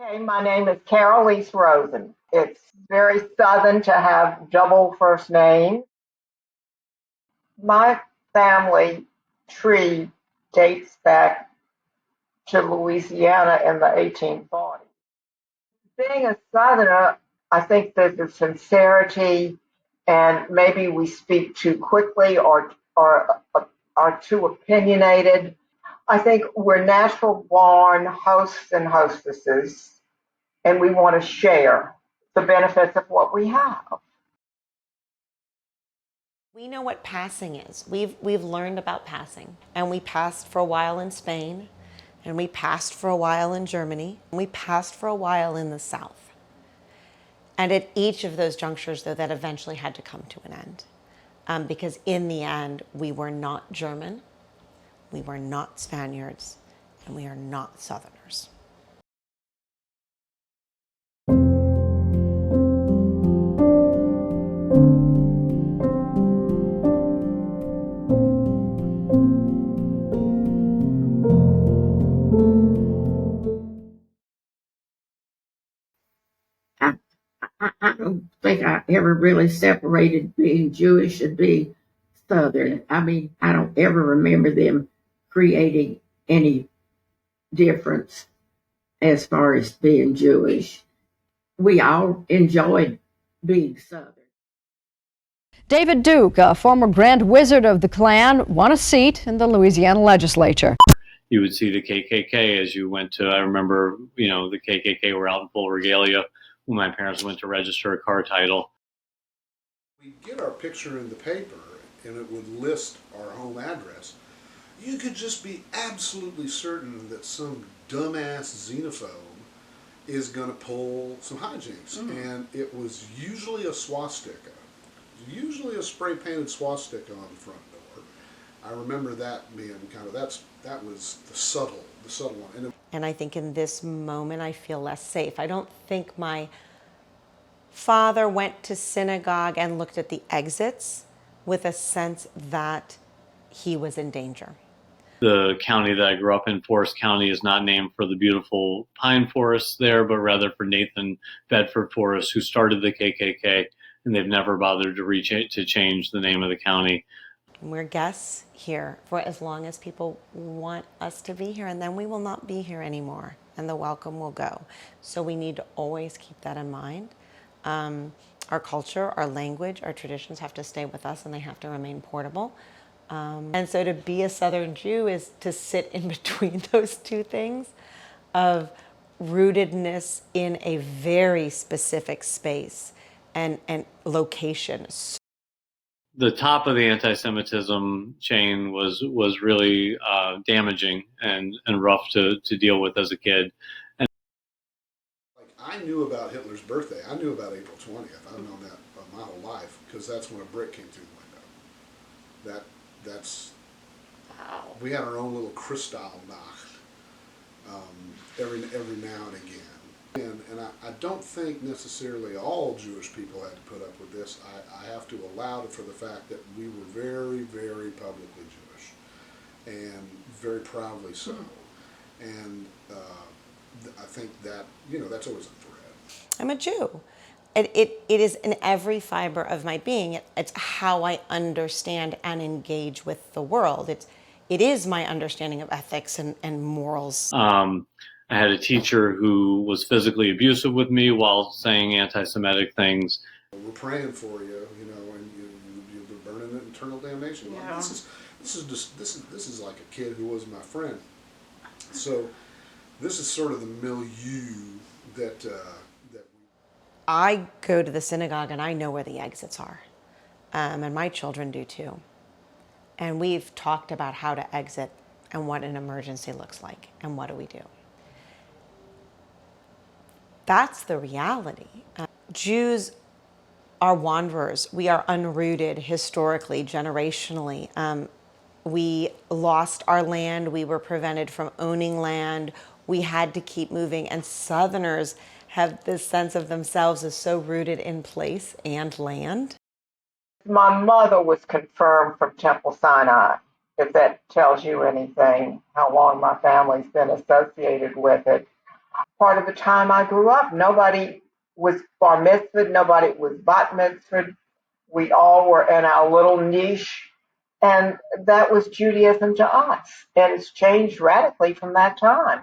Hey, my name is Carol East Rosen. It's very Southern to have double first names. My family tree dates back to Louisiana in the 1840s. Being a Southerner, I think that the sincerity and maybe we speak too quickly or are too opinionated. I think we're natural born hosts and hostesses, and we want to share the benefits of what we have. We know what passing is. We've learned about passing. And we passed for a while in Spain, and we passed for a while in Germany, and we passed for a while in the South. And at each of those junctures, though, that eventually had to come to an end. Because in the end, we were not German, we were not Spaniards, and we are not Southerners. I don't think I ever really separated being Jewish and being Southern. I mean, I don't ever remember them creating any difference as far as being Jewish. We all enjoyed being Southern. David Duke, a former Grand Wizard of the Klan, won a seat in the Louisiana legislature. You would see the KKK as you went to, I remember, the KKK were out in full regalia when my parents went to register a car title. We'd get our picture in the paper and it would list our home address. You could just be absolutely certain that some dumbass xenophobe is going to pull some hijinks. And it was usually a swastika, usually a spray painted swastika on the front door. I remember that being kind of, that was the subtle one. And I think in this moment, I feel less safe. I don't think my father went to synagogue and looked at the exits with a sense that he was in danger. The county that I grew up in, Forest County, is not named for the beautiful pine forests there, but rather for Nathan Bedford Forrest, who started the KKK, and they've never bothered to change the name of the county. We're guests here for as long as people want us to be here, and then we will not be here anymore, and the welcome will go. So we need to always keep that in mind. Our culture, our language, our traditions have to stay with us, and they have to remain portable. And so to be a Southern Jew is to sit in between those two things of rootedness in a very specific space and location. The top of the anti-Semitism chain was really damaging and rough to deal with as a kid. And I knew about Hitler's birthday. I knew about April 20th. I've known that my whole life because that's when a brick came through the window. That's we had our own little Kristallnacht every now and again. And I don't think necessarily all Jewish people had to put up with this. I have to allow for the fact that we were very, very publicly Jewish, and very proudly so. And I think that, that's always a thread. I'm a Jew. It is in every fiber of my being. It's how I understand and engage with the world. It is my understanding of ethics and morals. I had a teacher who was physically abusive with me while saying anti-Semitic things. We're praying for you, and you're burning in eternal damnation. Yeah. Like, this is like a kid who was my friend. So this is sort of the milieu that I go to the synagogue and I know where the exits are, and my children do too. And we've talked about how to exit and what an emergency looks like and what do we do. That's the reality. Jews are wanderers. We are unrooted historically, generationally. We lost our land. We were prevented from owning land. We had to keep moving. And Southerners have this sense of themselves as so rooted in place and land. My mother was confirmed from Temple Sinai, if that tells you anything, how long my family's been associated with it. part of the time I grew up. Nobody was bar mitzvahed, nobody was bat mitzvahed. We all were in our little niche, and that was Judaism to us. And it's changed radically from that time.